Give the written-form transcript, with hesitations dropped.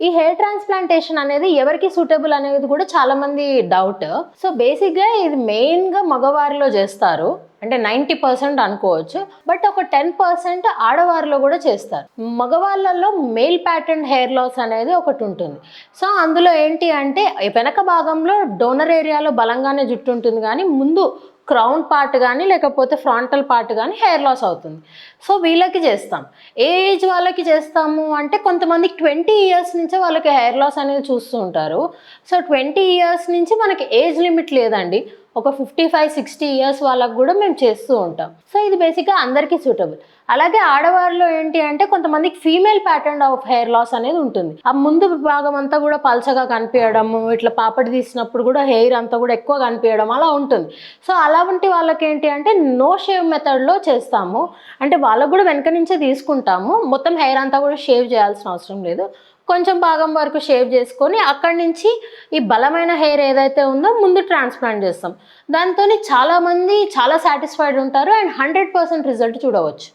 ఈ hair transplantation అనేది ఎవరికి సూటబుల్ అనేది కూడా చాలా మంది డౌట్. సో, బేసిక్‌గా ఇది మెయిన్‌గా మగవారిలో చేస్తారు. అంటే 90% అనుకోవచ్చు. బట్ ఒక 10% ఆడవారిలో కూడా చేస్తారు. మగవాళ్ళలో మేల్ ప్యాటర్న్ హెయిర్ లాస్ అనేది ఒకటుంటుంది. సో, అందులో ఏంటి అంటే వెనక భాగంలో డోనర్ ఏరియాలో బలంగానే జుట్టు ఉంటుంది గానీ, ముందు క్రౌన్ పార్ట్ గానీ, లేకపోతే ఫ్రంటల్ పార్ట్ గానీ హెయిర్ లాస్ అవుతుంది. సో, వీళ్ళకి చేస్తాం. ఏ ఏజ్ వాళ్ళకి చేస్తాము అంటే కొంతమందికి 20 ఇయర్స్ నుంచే వాళ్ళకి హెయిర్ లాస్ అనేది చూస్తూ ఉంటారు. సో, 20 ఇయర్స్ నుంచి మనకి ఏజ్ లిమిట్ లేదండి. ఒక 55, 60 ఇయర్స్ వాళ్ళకి గూడా మేము చేస్తూ ఉంటాం. సో, ఇది బేసిక్‌గా అందరికీ సూటబుల్. అలాగే ఆడవారిలో ఏంటి అంటే కొంతమందికి female pattern of hair loss అనేది ఉంటుంది. ఆ ముందు భాగం అంతా గూడా పల్చగా కనిపియడము, ఇట్లా పాపడి తీసినప్పుడు గూడా హెయిర్ అంతా గూడా ఎక్కువ కనిపియడం అలా ఉంటుంది. సో, అలాంటి వాళ్ళకేంటి అంటే నో షేవ్ మెథడ్‌లో చేస్తాము. అంటే వాళ్ళకి గూడా వెనక నుంచే తీసుకుంటాము. మొత్తం హెయిర్ అంతా గూడా షేవ్ చేయాల్సిన అవసరం లేదు. కొంచెం భాగం వరకు షేవ్ చేసుకొని అక్కడి నుంచి ఈ బలమైన హెయిర్ ఏదైతే ఉందో ముందు ట్రాన్స్‌ప్లాంట్ చేస్తాం. దాంతోని చాలామంది చాలా సాటిస్ఫైడ్ ఉంటారు అండ్ 100% రిజల్ట్ చూడవచ్చు.